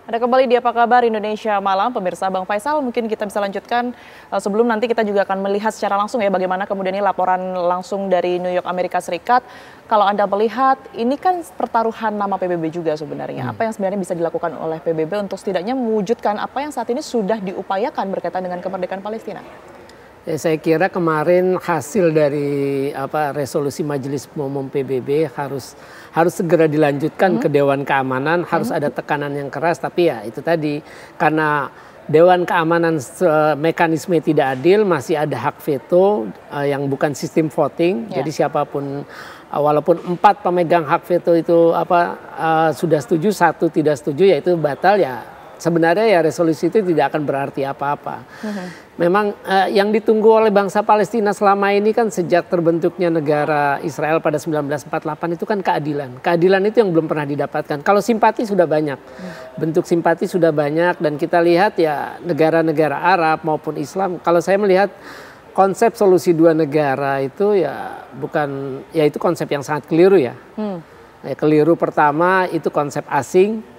Ada kembali di Apa Kabar Indonesia Malam, pemirsa. Bang Faisal, mungkin kita bisa lanjutkan sebelum nanti kita juga akan melihat secara langsung ya bagaimana kemudian ini laporan langsung dari New York, Amerika Serikat. Kalau Anda melihat, ini kan pertaruhan nama PBB juga sebenarnya. Apa yang sebenarnya bisa dilakukan oleh PBB untuk setidaknya mewujudkan apa yang saat ini sudah diupayakan berkaitan dengan kemerdekaan Palestina? Ya, saya kira kemarin hasil dari resolusi Majelis Umum PBB harus segera dilanjutkan ke Dewan Keamanan, harus ada tekanan yang keras, tapi ya itu tadi karena Dewan Keamanan mekanisme tidak adil, masih ada hak veto yang bukan sistem voting. Jadi siapapun walaupun 4 pemegang hak veto itu sudah setuju, 1 tidak setuju, yaitu batal ya. Sebenarnya ya resolusi itu tidak akan berarti apa-apa. Memang yang ditunggu oleh bangsa Palestina selama ini kan sejak terbentuknya negara Israel pada 1948 itu kan keadilan. Keadilan itu yang belum pernah didapatkan. Kalau simpati sudah banyak, bentuk simpati sudah banyak, dan kita lihat ya negara-negara Arab maupun Islam. Kalau saya melihat konsep solusi 2 negara itu ya bukan, ya itu konsep yang sangat keliru ya. Keliru pertama itu konsep asing.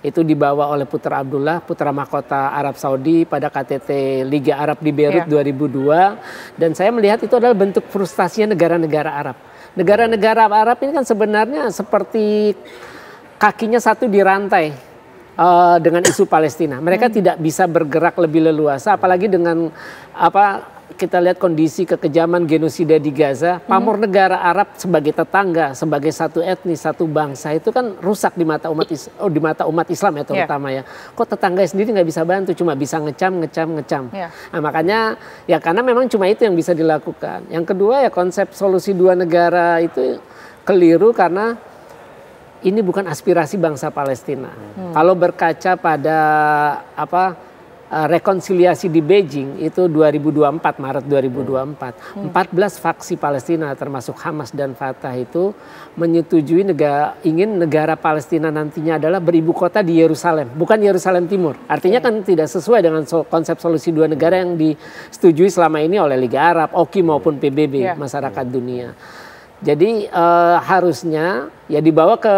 Itu dibawa oleh Putra Abdullah, putra mahkota Arab Saudi pada KTT Liga Arab di Beirut 2002. Dan saya melihat itu adalah bentuk frustasinya negara-negara Arab. Negara-negara Arab ini kan sebenarnya seperti kakinya satu dirantai dengan isu Palestina. Mereka tidak bisa bergerak lebih leluasa, apalagi dengan kita lihat kondisi kekejaman genosida di Gaza. Pamor negara Arab sebagai tetangga, sebagai satu etnis, satu bangsa itu kan rusak di mata umat Islam ya terutama ya. Kok tetangga sendiri nggak bisa bantu, cuma bisa ngecam. Nah, makanya ya karena memang cuma itu yang bisa dilakukan. Yang kedua ya konsep solusi 2 negara itu keliru karena ini bukan aspirasi bangsa Palestina. Kalau berkaca pada rekonsiliasi di Beijing itu 2024, Maret 2024, 14 faksi Palestina termasuk Hamas dan Fatah itu menyetujui ingin negara Palestina nantinya adalah beribu kota di Yerusalem, bukan Yerusalem Timur. Artinya kan tidak sesuai dengan konsep solusi 2 negara yang disetujui selama ini oleh Liga Arab, OKI maupun PBB, masyarakat dunia. Jadi harusnya ya dibawa ke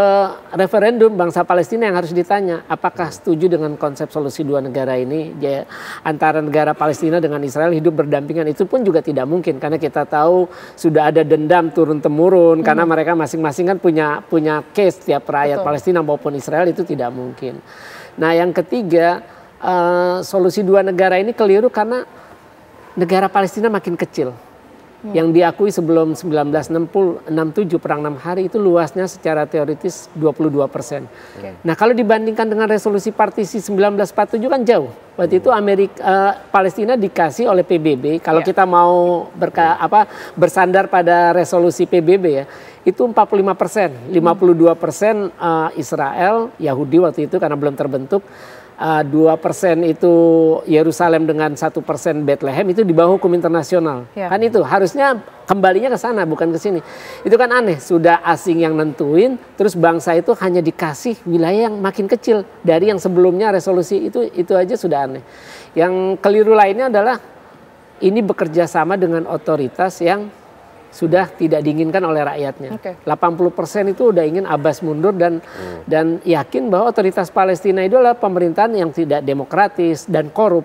referendum bangsa Palestina yang harus ditanya apakah setuju dengan konsep solusi 2 negara ini ya, antara negara Palestina dengan Israel hidup berdampingan. Itu pun juga tidak mungkin karena kita tahu sudah ada dendam turun temurun karena mereka masing-masing kan punya case tiap rakyat Palestina maupun Israel, itu tidak mungkin. Nah yang ketiga solusi 2 negara ini keliru karena negara Palestina makin kecil. Yang diakui sebelum 1967 perang 6 hari itu luasnya secara teoritis 22%. Nah kalau dibandingkan dengan resolusi partisi 1947 kan jauh. Waktu itu Palestina dikasih oleh PBB. Kalau kita mau bersandar pada resolusi PBB ya, itu 45%, 52% Israel, Yahudi waktu itu karena belum terbentuk. 2% itu Yerusalem dengan 1% Bethlehem, itu di bawah hukum internasional. Kan itu harusnya kembalinya ke sana bukan ke sini. Itu kan aneh, sudah asing yang nentuin, terus bangsa itu hanya dikasih wilayah yang makin kecil dari yang sebelumnya resolusi itu aja sudah aneh. Yang keliru lainnya adalah ini bekerja sama dengan otoritas yang sudah tidak diinginkan oleh rakyatnya. 80% itu udah ingin Abbas mundur dan yakin bahwa otoritas Palestina itu adalah pemerintahan yang tidak demokratis dan korup.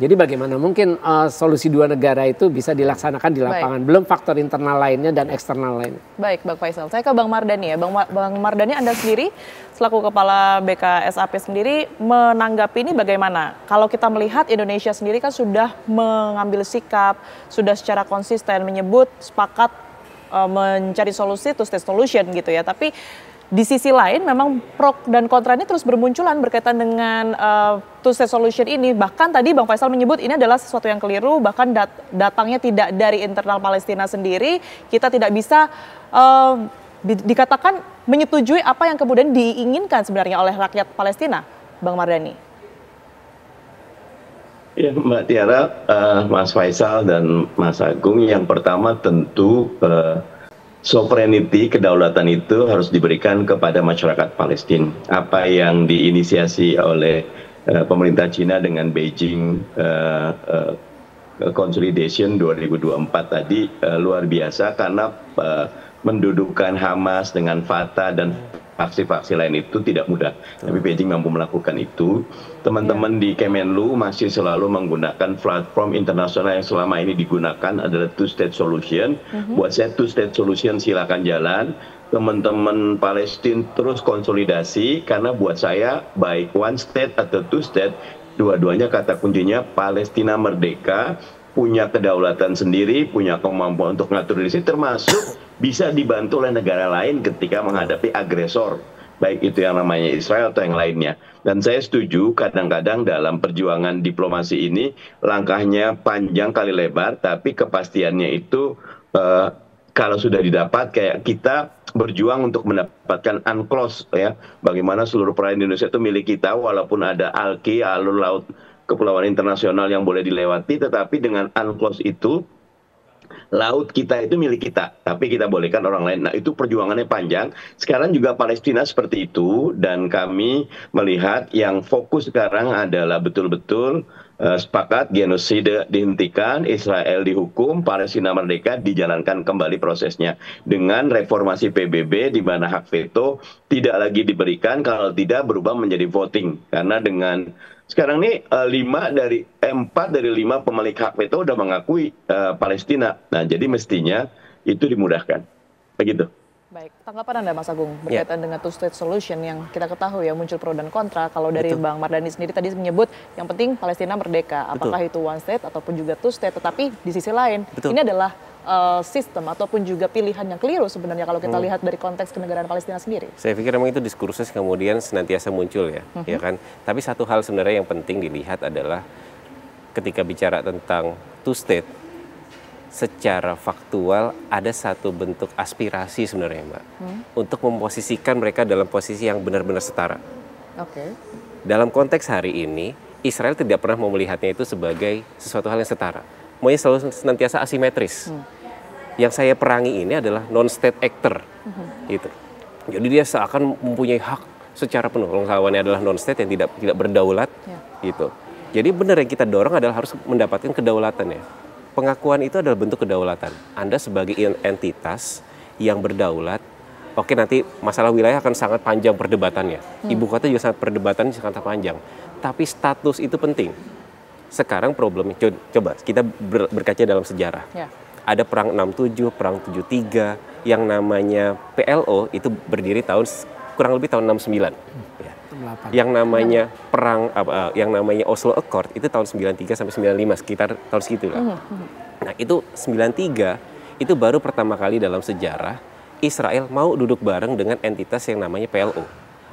Jadi bagaimana mungkin solusi 2 negara itu bisa dilaksanakan di lapangan? Belum faktor internal lainnya dan eksternal lainnya. Baik, Bang Faisal. Saya ke Bang Mardhani ya. Bang Mardhani, Anda sendiri selaku Kepala BKSAP sendiri menanggapi ini bagaimana? Kalau kita melihat Indonesia sendiri kan sudah mengambil sikap, sudah secara konsisten menyebut sepakat mencari solusi two state solution gitu ya. Tapi di sisi lain memang pro dan kontra ini terus bermunculan berkaitan dengan two state solution ini. Bahkan tadi Bang Faisal menyebut ini adalah sesuatu yang keliru, bahkan datangnya tidak dari internal Palestina sendiri. Kita tidak bisa dikatakan menyetujui apa yang kemudian diinginkan sebenarnya oleh rakyat Palestina. Bang Mardhani. Ya, Mbak Tiara, Mas Faisal dan Mas Agung, yang pertama tentu sovereignty, kedaulatan itu harus diberikan kepada masyarakat Palestina. Apa yang diinisiasi oleh pemerintah Cina dengan Beijing Consolidation 2024 tadi luar biasa karena mendudukkan Hamas dengan Fatah dan faksi-faksi lain itu tidak mudah. Tapi Beijing mampu melakukan itu. Teman-teman di Kemenlu masih selalu menggunakan platform internasional yang selama ini digunakan adalah two-state solution. Buat saya two-state solution silakan jalan. Teman-teman Palestina terus konsolidasi, karena buat saya baik one state atau two state, dua-duanya kata kuncinya Palestina merdeka, punya kedaulatan sendiri, punya kemampuan untuk ngatur diri, termasuk bisa dibantu oleh negara lain ketika menghadapi agresor, baik itu yang namanya Israel atau yang lainnya. Dan saya setuju kadang-kadang dalam perjuangan diplomasi ini langkahnya panjang kali lebar, tapi kepastiannya itu kalau sudah didapat, kayak kita berjuang untuk mendapatkan UNCLOS ya, bagaimana seluruh perairan Indonesia itu milik kita, walaupun ada ALKI, alur laut kepulauan internasional yang boleh dilewati, tetapi dengan UNCLOS itu laut kita itu milik kita, tapi kita bolehkan orang lain. Nah, itu perjuangannya panjang. Sekarang juga Palestina seperti itu, dan kami melihat yang fokus sekarang adalah betul-betul sepakat genosida dihentikan, Israel dihukum, Palestina merdeka, dijalankan kembali prosesnya dengan reformasi PBB di mana hak veto tidak lagi diberikan, kalau tidak berubah menjadi voting. Karena dengan sekarang ini 4 dari 5 pemilik hak veto udah mengakui Palestina. Nah, jadi mestinya itu dimudahkan. Begitu. Baik, tanggapan Anda Mas Agung berkaitan dengan two-state solution yang kita ketahui ya muncul pro dan kontra. Kalau dari Bang Mardhani sendiri tadi menyebut yang penting Palestina merdeka, apakah itu one state ataupun juga two state, tetapi di sisi lain ini adalah sistem ataupun juga pilihan yang keliru sebenarnya kalau kita lihat dari konteks kenegaraan Palestina sendiri. Saya pikir memang itu diskursus kemudian senantiasa muncul ya, ya kan. Tapi satu hal sebenarnya yang penting dilihat adalah ketika bicara tentang two state, secara faktual ada satu bentuk aspirasi sebenarnya Mbak, untuk memposisikan mereka dalam posisi yang benar-benar setara. Dalam konteks hari ini, Israel tidak pernah melihatnya itu sebagai sesuatu hal yang setara. Maunya selalu senantiasa asimetris. Yang saya perangi ini adalah non-state actor. Gitu. Jadi dia seakan mempunyai hak secara penuh. Lawannya adalah non-state yang tidak berdaulat. Gitu. Jadi benar yang kita dorong adalah harus mendapatkan kedaulatan ya. Pengakuan itu adalah bentuk kedaulatan. Anda sebagai entitas yang berdaulat, oke, nanti masalah wilayah akan sangat panjang perdebatannya. Ibu kota juga perdebatannya sangat panjang. Tapi status itu penting. Sekarang problemnya, coba kita berkaca dalam sejarah. Ada perang 67, perang 73, yang namanya PLO itu berdiri kurang lebih tahun 69. Yang namanya yang namanya Oslo Accord itu tahun 93 sampai 95, sekitar tahun segitulah. Nah, itu 93 itu baru pertama kali dalam sejarah Israel mau duduk bareng dengan entitas yang namanya PLO.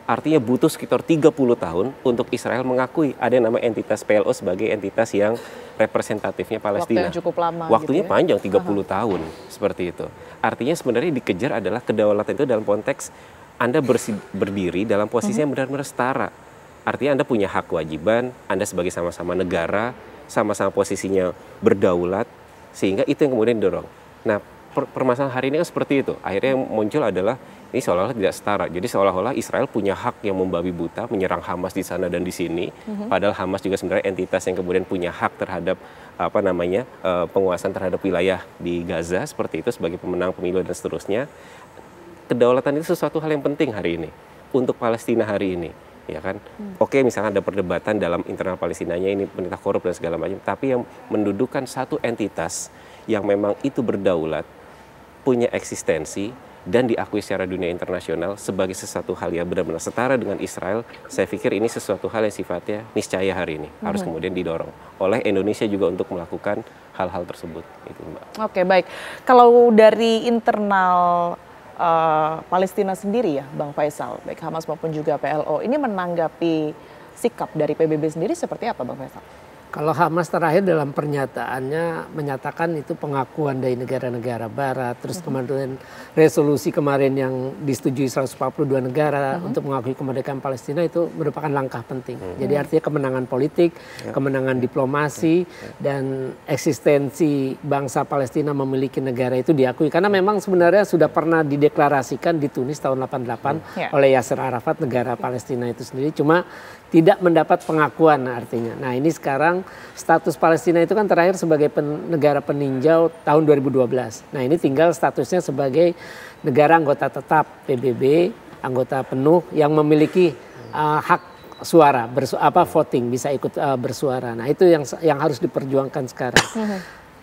Artinya butuh sekitar 30 tahun untuk Israel mengakui ada yang namanya entitas PLO sebagai entitas yang representatifnya Palestina. Waktu yang cukup lama. Waktunya gitu ya? panjang, 30 tahun seperti itu. Artinya sebenarnya dikejar adalah kedaulatan itu dalam konteks Anda berdiri dalam posisi yang benar-benar setara. Artinya Anda punya hak kewajiban, Anda sebagai sama-sama negara, sama-sama posisinya berdaulat, sehingga itu yang kemudian didorong. Nah, permasalahan hari ini kan seperti itu. Akhirnya yang muncul adalah ini seolah-olah tidak setara. Jadi seolah-olah Israel punya hak yang membabi buta, menyerang Hamas di sana dan di sini. Padahal Hamas juga sebenarnya entitas yang kemudian punya hak terhadap penguasaan terhadap wilayah di Gaza seperti itu sebagai pemenang pemilu dan seterusnya. Kedaulatan itu sesuatu hal yang penting hari ini untuk Palestina hari ini, ya kan? Oke, misalnya ada perdebatan dalam internal Palestinanya ini pemerintah korup dan segala macam, tapi yang mendudukan satu entitas yang memang itu berdaulat, punya eksistensi dan diakui secara dunia internasional sebagai sesuatu hal yang benar-benar setara dengan Israel, saya pikir ini sesuatu hal yang sifatnya niscaya hari ini harus kemudian didorong oleh Indonesia juga untuk melakukan hal-hal tersebut. Itu, Mbak. Oke, baik. Kalau dari internal Palestina sendiri ya, Bang Faisal, baik Hamas maupun juga PLO, ini menanggapi sikap dari PBB sendiri seperti apa, Bang Faisal? Kalau Hamas terakhir dalam pernyataannya menyatakan itu pengakuan dari negara-negara barat, terus kemudian resolusi kemarin yang disetujui 142 negara untuk mengakui kemerdekaan Palestina itu merupakan langkah penting. Jadi artinya kemenangan politik, kemenangan diplomasi, dan eksistensi bangsa Palestina memiliki negara itu diakui. Karena memang sebenarnya sudah pernah dideklarasikan di Tunis tahun 88 oleh Yasser Arafat, negara Palestina itu sendiri, cuma tidak mendapat pengakuan artinya. Nah, ini sekarang status Palestina itu kan terakhir sebagai negara peninjau tahun 2012. Nah, ini tinggal statusnya sebagai negara anggota tetap PBB anggota penuh yang memiliki hak suara, voting, bisa ikut bersuara. Nah itu yang harus diperjuangkan sekarang.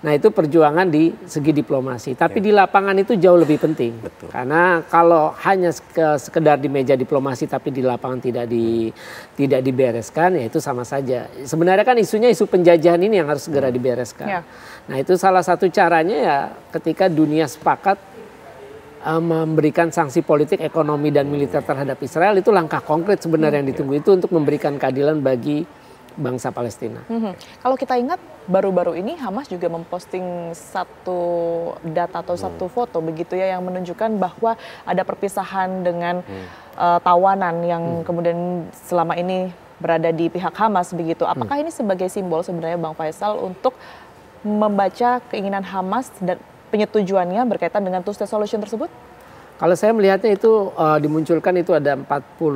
Nah itu perjuangan di segi diplomasi. Tapi di lapangan itu jauh lebih penting. Betul. Karena kalau hanya sekedar di meja diplomasi tapi di lapangan tidak dibereskan, ya itu sama saja. Sebenarnya kan isunya isu penjajahan ini yang harus segera dibereskan. Ya. Nah itu salah satu caranya ya ketika dunia sepakat memberikan sanksi politik, ekonomi dan militer terhadap Israel, itu langkah konkret sebenarnya yang ditunggu itu untuk memberikan keadilan bagi bangsa Palestina. Kalau kita ingat baru-baru ini Hamas juga memposting satu data atau satu foto begitu ya yang menunjukkan bahwa ada perpisahan dengan tawanan yang kemudian selama ini berada di pihak Hamas begitu. Apakah ini sebagai simbol sebenarnya Bang Faisal untuk membaca keinginan Hamas dan penyetujuannya berkaitan dengan two-state solution tersebut? Kalau saya melihatnya itu dimunculkan itu ada 47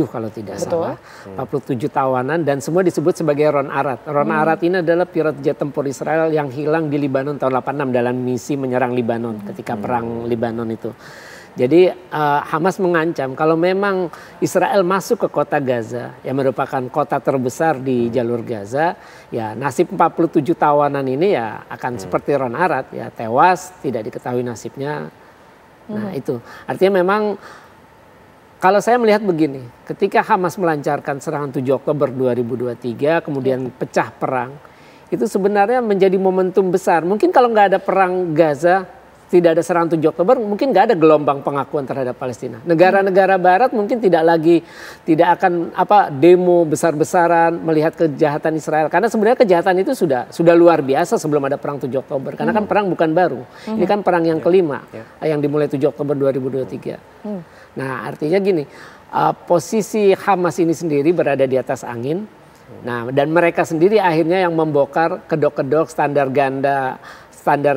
kalau tidak salah. 47 tawanan dan semua disebut sebagai Ron Arad. Ron Arad ini adalah pilot jet tempur Israel yang hilang di Lebanon tahun 86 dalam misi menyerang Lebanon ketika perang Lebanon itu. Jadi Hamas mengancam kalau memang Israel masuk ke kota Gaza yang merupakan kota terbesar di jalur Gaza, ya nasib 47 tawanan ini ya akan seperti Ron Arad, ya tewas, tidak diketahui nasibnya. Nah itu artinya memang kalau saya melihat begini, ketika Hamas melancarkan serangan 7 Oktober 2023 kemudian pecah perang, itu sebenarnya menjadi momentum besar. Mungkin kalau nggak ada perang Gaza, tidak ada serangan 7 Oktober, mungkin nggak ada gelombang pengakuan terhadap Palestina. Negara-negara Barat mungkin tidak akan demo besar-besaran melihat kejahatan Israel. Karena sebenarnya kejahatan itu sudah luar biasa sebelum ada perang 7 Oktober. Karena kan perang bukan baru. Ini kan perang yang kelima yang dimulai 7 Oktober 2023. Nah artinya gini, posisi Hamas ini sendiri berada di atas angin. Nah dan mereka sendiri akhirnya yang membongkar kedok-kedok standar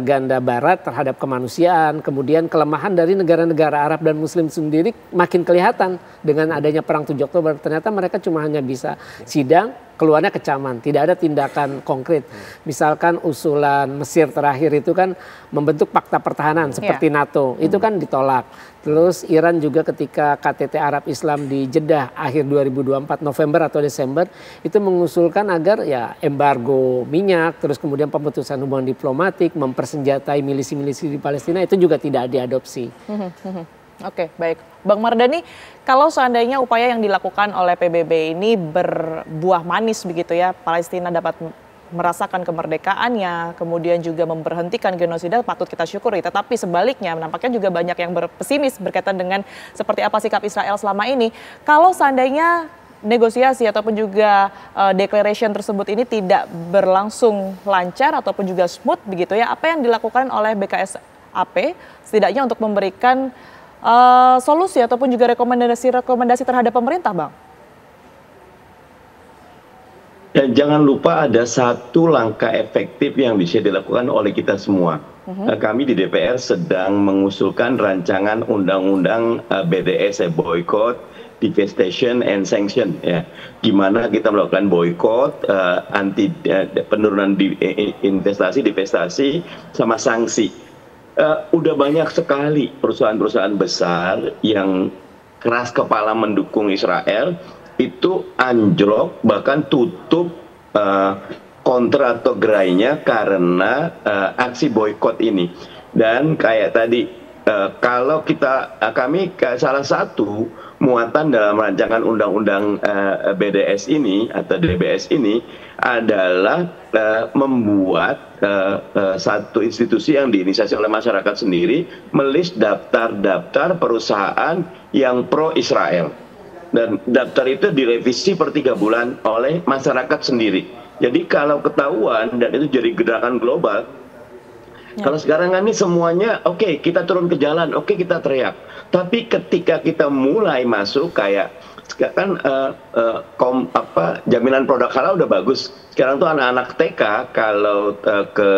ganda Barat terhadap kemanusiaan, kemudian kelemahan dari negara-negara Arab dan Muslim sendiri makin kelihatan dengan adanya perang 7 Oktober. Ternyata mereka cuma hanya bisa sidang, keluarnya kecaman, tidak ada tindakan konkret. Misalkan usulan Mesir terakhir itu kan membentuk fakta pertahanan seperti NATO, itu kan ditolak. Terus Iran juga ketika KTT Arab Islam di Jeddah akhir 2024 November atau Desember itu mengusulkan agar ya embargo minyak, terus kemudian pemutusan hubungan diplomatik, mempersenjatai milisi-milisi di Palestina itu juga tidak diadopsi. Oke, baik. Bang Mardhani, kalau seandainya upaya yang dilakukan oleh PBB ini berbuah manis begitu ya, Palestina dapat merasakan kemerdekaannya, kemudian juga memberhentikan genosida, patut kita syukuri. Tetapi sebaliknya, nampaknya juga banyak yang berpesimis berkaitan dengan seperti apa sikap Israel selama ini. Kalau seandainya negosiasi ataupun juga declaration tersebut ini tidak berlangsung lancar ataupun juga smooth begitu ya, apa yang dilakukan oleh BKSAP setidaknya untuk memberikan solusi ataupun juga rekomendasi terhadap pemerintah, Bang? Dan jangan lupa ada satu langkah efektif yang bisa dilakukan oleh kita semua. Kami di DPR sedang mengusulkan rancangan undang-undang BDS, boycott, devastation and sanction, ya. Gimana kita melakukan boycott, anti penurunan investasi, divestasi, sama sanksi. Udah banyak sekali perusahaan-perusahaan besar yang keras kepala mendukung Israel itu anjlok, bahkan tutup kontra atau gerainya karena aksi boykot ini. Dan kayak tadi, kalau kami salah satu muatan dalam rancangan undang-undang BDS ini atau DBS ini adalah membuat satu institusi yang diinisiasi oleh masyarakat sendiri melis daftar-daftar perusahaan yang pro-Israel. Dan daftar itu direvisi per 3 bulan oleh masyarakat sendiri. Jadi kalau ketahuan dan itu jadi gerakan global, kalau sekarang ini semuanya oke, kita turun ke jalan, oke, kita teriak. Tapi ketika kita mulai masuk kayak kan jaminan produk halal udah bagus. Sekarang tuh anak-anak TK kalau ke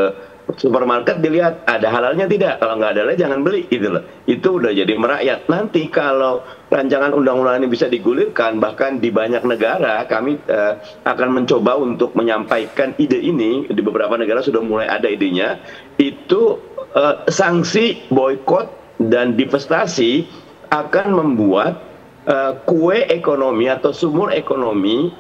supermarket dilihat ada halalnya tidak, kalau nggak ada jangan beli gitu loh. Itu udah jadi merakyat. Nanti kalau rancangan undang-undang ini bisa digulirkan, bahkan di banyak negara kami akan mencoba untuk menyampaikan ide ini. Di beberapa negara sudah mulai ada idenya, itu sanksi boykot dan divestasi akan membuat kue ekonomi atau sumur ekonomi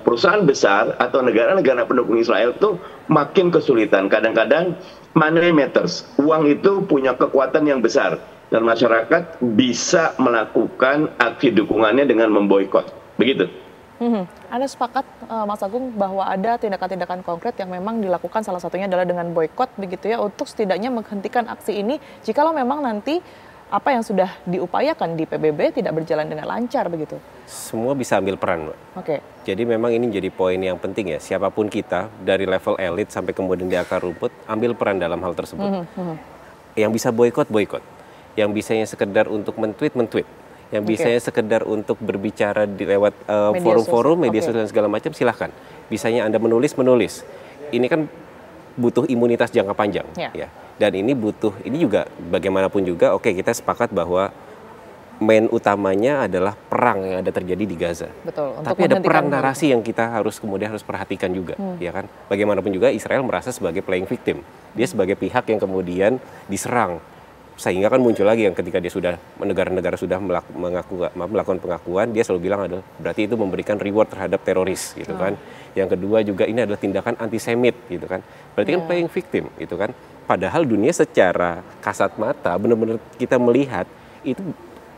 perusahaan besar atau negara-negara pendukung Israel itu makin kesulitan. Kadang-kadang money matters, uang itu punya kekuatan yang besar dan masyarakat bisa melakukan aksi dukungannya dengan memboikot. Begitu. Anda sepakat, Mas Agung, bahwa ada tindakan-tindakan konkret yang memang dilakukan, salah satunya adalah dengan boykot begitu ya, untuk setidaknya menghentikan aksi ini jikalau memang nanti apa yang sudah diupayakan di PBB tidak berjalan dengan lancar begitu? Semua bisa ambil peran, Mbak. Oke. Jadi memang ini jadi poin yang penting ya, siapapun kita dari level elit sampai kemudian di akar rumput ambil peran dalam hal tersebut. Yang bisa boykot, yang bisanya sekedar untuk men-tweet, yang bisanya sekedar untuk berbicara di lewat forum-forum, media sosial dan segala macam, silahkan. Bisanya Anda menulis. Ini kan butuh imunitas jangka panjang, ya. Dan ini juga bagaimanapun juga, oke, kita sepakat bahwa main utamanya adalah perang yang ada terjadi di Gaza. Betul. Tapi ada perang narasi yang kita kemudian harus perhatikan juga, ya kan? Bagaimanapun juga Israel merasa sebagai playing victim. Dia sebagai pihak yang kemudian diserang. Sehingga kan muncul lagi yang ketika dia sudah negara-negara sudah melakukan pengakuan, dia selalu bilang adalah berarti itu memberikan reward terhadap teroris gitu kan. Yang kedua juga ini adalah tindakan antisemit gitu kan. Berarti kan playing victim gitu kan. Padahal dunia secara kasat mata benar-benar kita melihat itu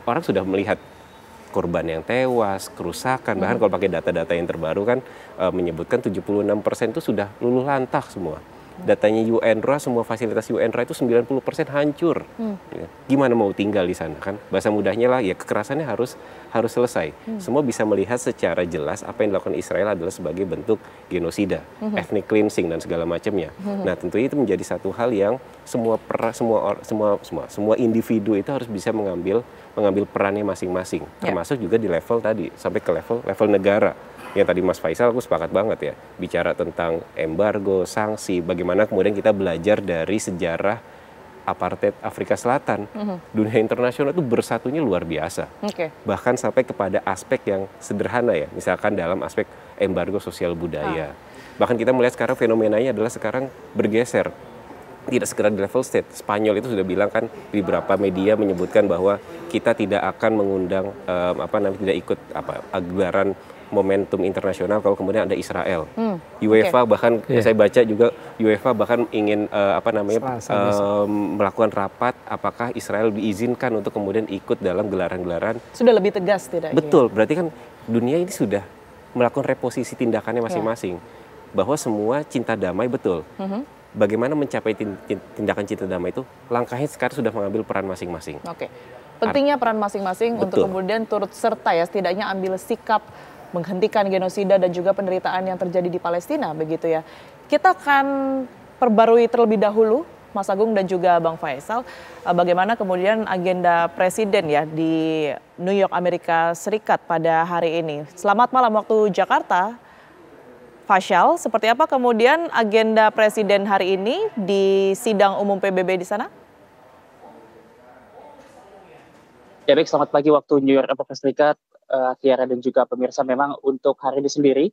orang sudah melihat korban yang tewas, kerusakan, bahkan kalau pakai data-data yang terbaru kan menyebutkan 76% itu sudah luluh lantah semua. Datanya UNRWA, semua fasilitas UNRWA itu 90% hancur. Gimana mau tinggal di sana kan? Bahasa mudahnya lah, ya kekerasannya harus selesai. Semua bisa melihat secara jelas apa yang dilakukan Israel adalah sebagai bentuk genosida, ethnic cleansing dan segala macamnya. Nah, tentunya itu menjadi satu hal yang semua individu itu harus bisa mengambil perannya masing-masing. Termasuk juga di level tadi sampai ke level negara. Yang tadi Mas Faisal, aku sepakat banget ya, bicara tentang embargo, sanksi, bagaimana kemudian kita belajar dari sejarah apartheid Afrika Selatan. Dunia internasional itu bersatunya luar biasa. Bahkan sampai kepada aspek yang sederhana ya, misalkan dalam aspek embargo sosial budaya. Bahkan kita melihat sekarang fenomenanya adalah sekarang bergeser. Tidak sekedar di level state. Spanyol itu sudah bilang kan, di beberapa media menyebutkan bahwa kita tidak akan mengundang, tidak ikut gelaran momentum internasional kalau kemudian ada Israel. UEFA bahkan saya baca juga UEFA bahkan ingin melakukan rapat apakah Israel diizinkan untuk kemudian ikut dalam gelaran-gelaran. Sudah lebih tegas tidak? Betul, berarti kan dunia ini sudah melakukan reposisi tindakannya masing-masing. Bahwa semua cinta damai betul. Bagaimana mencapai tindakan cinta damai itu? Langkahnya sekarang sudah mengambil peran masing-masing. Pentingnya peran masing-masing untuk kemudian turut serta ya, setidaknya ambil sikap menghentikan genosida dan juga penderitaan yang terjadi di Palestina begitu ya. Kita akan perbarui terlebih dahulu, Mas Agung dan juga Bang Faisal, bagaimana kemudian agenda presiden ya di New York, Amerika Serikat pada hari ini. Selamat malam waktu Jakarta, Faisal. Seperti apa kemudian agenda presiden hari ini di sidang umum PBB di sana? Ya baik, selamat pagi waktu New York, Amerika Serikat. Tiara dan juga pemirsa, memang untuk hari ini sendiri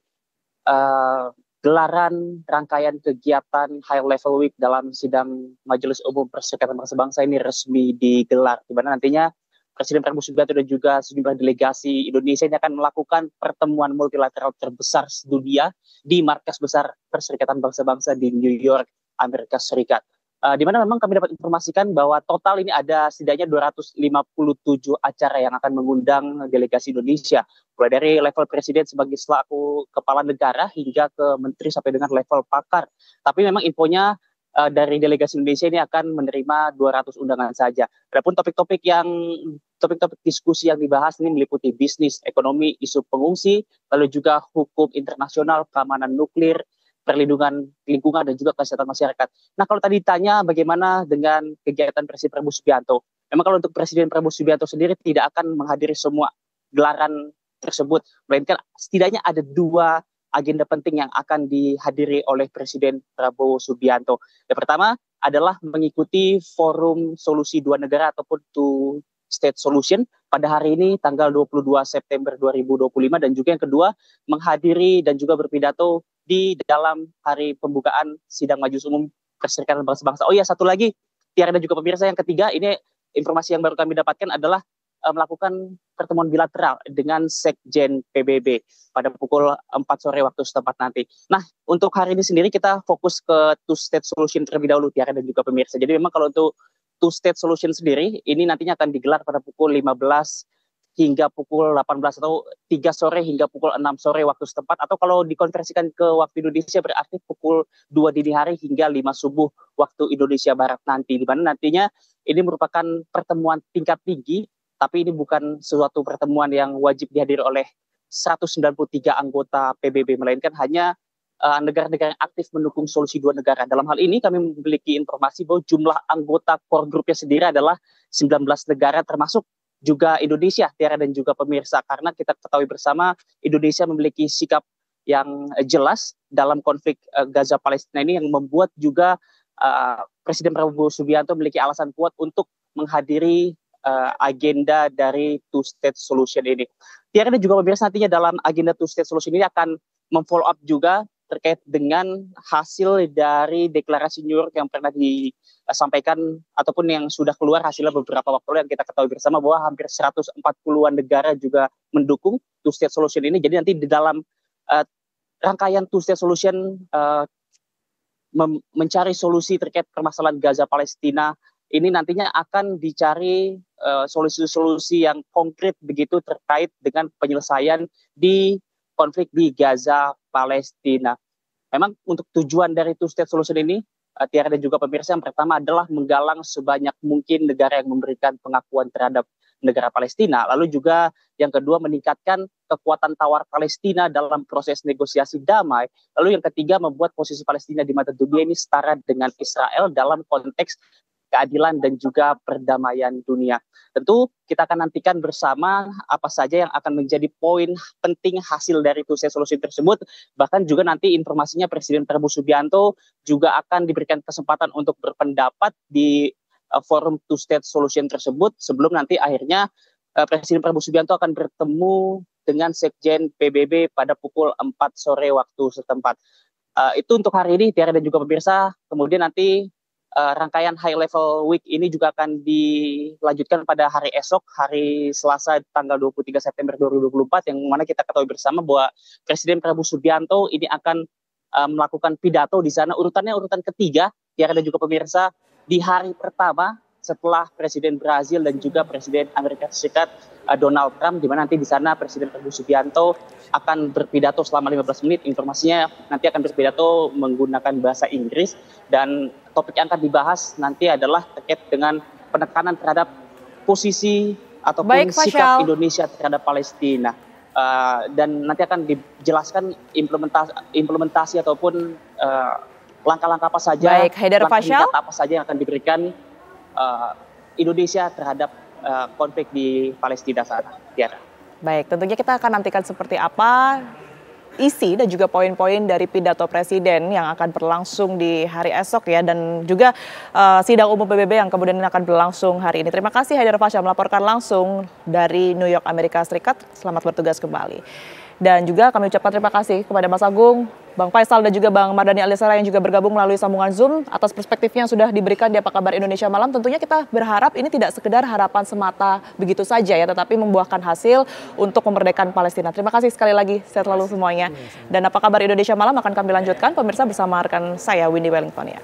gelaran rangkaian kegiatan High Level Week dalam sidang Majelis Umum Perserikatan Bangsa-Bangsa ini resmi digelar, di mana nantinya Presiden Prabowo Subianto dan juga sejumlah delegasi Indonesia ini akan melakukan pertemuan multilateral terbesar dunia di markas besar Perserikatan Bangsa-Bangsa di New York, Amerika Serikat. Di mana memang kami dapat informasikan bahwa total ini ada setidaknya 257 acara yang akan mengundang delegasi Indonesia. Mulai dari level presiden sebagai selaku kepala negara hingga ke menteri sampai dengan level pakar. Tapi memang infonya dari delegasi Indonesia ini akan menerima 200 undangan saja. Adapun topik-topik diskusi yang dibahas ini meliputi bisnis, ekonomi, isu pengungsi, lalu juga hukum internasional, keamanan nuklir, perlindungan lingkungan dan juga kesehatan masyarakat. Nah, kalau tadi ditanya bagaimana dengan kegiatan Presiden Prabowo Subianto, memang kalau untuk Presiden Prabowo Subianto sendiri tidak akan menghadiri semua gelaran tersebut, melainkan setidaknya ada 2 agenda penting yang akan dihadiri oleh Presiden Prabowo Subianto. Yang pertama adalah mengikuti forum solusi 2 negara ataupun Two State Solution pada hari ini tanggal 22 September 2025, dan juga yang kedua menghadiri dan juga berpidato di dalam hari pembukaan sidang Majelis Umum Perserikatan Bangsa-Bangsa. Oh iya, satu lagi, Tiara dan juga pemirsa, yang ketiga, ini informasi yang baru kami dapatkan adalah melakukan pertemuan bilateral dengan Sekjen PBB pada pukul 4 sore waktu setempat nanti. Nah, untuk hari ini sendiri kita fokus ke two-state solution terlebih dahulu, Tiara dan juga pemirsa. Jadi memang kalau untuk two-state solution sendiri, ini nantinya akan digelar pada pukul 15 hingga pukul 18 atau 3 sore hingga pukul 6 sore waktu setempat, atau kalau dikonversikan ke waktu Indonesia berarti pukul 2 dini hari hingga 5 subuh waktu Indonesia Barat nanti, di mana nantinya ini merupakan pertemuan tingkat tinggi, tapi ini bukan suatu pertemuan yang wajib dihadiri oleh 193 anggota PBB, melainkan hanya negara-negara yang aktif mendukung solusi dua negara. Dalam hal ini kami memiliki informasi bahwa jumlah anggota core groupnya sendiri adalah 19 negara, termasuk juga Indonesia, Tiara dan juga pemirsa, karena kita ketahui bersama Indonesia memiliki sikap yang jelas dalam konflik Gaza Palestina ini, yang membuat juga Presiden Prabowo Subianto memiliki alasan kuat untuk menghadiri agenda dari two-state solution ini. Tiara dan juga pemirsa, nantinya dalam agenda two-state solution ini akan memfollow up juga terkait dengan hasil dari deklarasi New York yang pernah disampaikan ataupun yang sudah keluar hasilnya beberapa waktu lalu, yang kita ketahui bersama bahwa hampir 140-an negara juga mendukung two-state solution ini. Jadi nanti di dalam rangkaian two-state solution mencari solusi terkait permasalahan Gaza Palestina ini, nantinya akan dicari solusi-solusi yang konkret begitu terkait dengan penyelesaian di konflik di Gaza Palestina. Memang untuk tujuan dari two-state solution ini, Tiara dan juga pemirsa, yang pertama adalah menggalang sebanyak mungkin negara yang memberikan pengakuan terhadap negara Palestina. Lalu juga yang kedua, meningkatkan kekuatan tawar Palestina dalam proses negosiasi damai. Lalu yang ketiga, membuat posisi Palestina di mata dunia ini setara dengan Israel dalam konteks keadilan dan juga perdamaian dunia. Tentu kita akan nantikan bersama apa saja yang akan menjadi poin penting hasil dari two-state solution tersebut. Bahkan juga nanti informasinya Presiden Prabowo Subianto juga akan diberikan kesempatan untuk berpendapat di forum two-state solution tersebut, sebelum nanti akhirnya Presiden Prabowo Subianto akan bertemu dengan Sekjen PBB pada pukul 4 sore waktu setempat. Itu untuk hari ini, Tiara dan juga pemirsa. Kemudian nanti rangkaian high level week ini juga akan dilanjutkan pada hari esok, hari Selasa tanggal 23 September 2024, yang mana kita ketahui bersama bahwa Presiden Prabowo Subianto ini akan melakukan pidato di sana, urutan ketiga, Tiara dan juga pemirsa, di hari pertama setelah Presiden Brazil dan juga Presiden Amerika Serikat Donald Trump, di mana nanti di sana Presiden Prabowo Subianto akan berpidato selama 15 menit. Informasinya nanti akan berpidato menggunakan bahasa Inggris, dan topik yang akan dibahas nanti adalah terkait dengan penekanan terhadap posisi ataupun sikap Indonesia terhadap Palestina. Dan nanti akan dijelaskan implementasi ataupun langkah-langkah apa saja, langkah apa saja yang akan diberikan Indonesia terhadap konflik di Palestina sana. Tiara. Baik, tentunya kita akan nantikan seperti apa isi dan juga poin-poin dari pidato Presiden yang akan berlangsung di hari esok ya, dan juga sidang umum PBB yang kemudian akan berlangsung hari ini. Terima kasih Haidar Fasya melaporkan langsung dari New York, Amerika Serikat. Selamat bertugas kembali. Dan juga kami ucapkan terima kasih kepada Mas Agung, Bang Faisal dan juga Bang Mardhani Alisera yang juga bergabung melalui sambungan Zoom atas perspektifnya yang sudah diberikan di Apa Kabar Indonesia Malam. Tentunya kita berharap ini tidak sekedar harapan semata begitu saja ya, tetapi membuahkan hasil untuk memerdekakan Palestina. Terima kasih sekali lagi, sehat selalu semuanya. Dan Apa Kabar Indonesia Malam akan kami lanjutkan pemirsa bersama rekan saya Windy Wellington ya.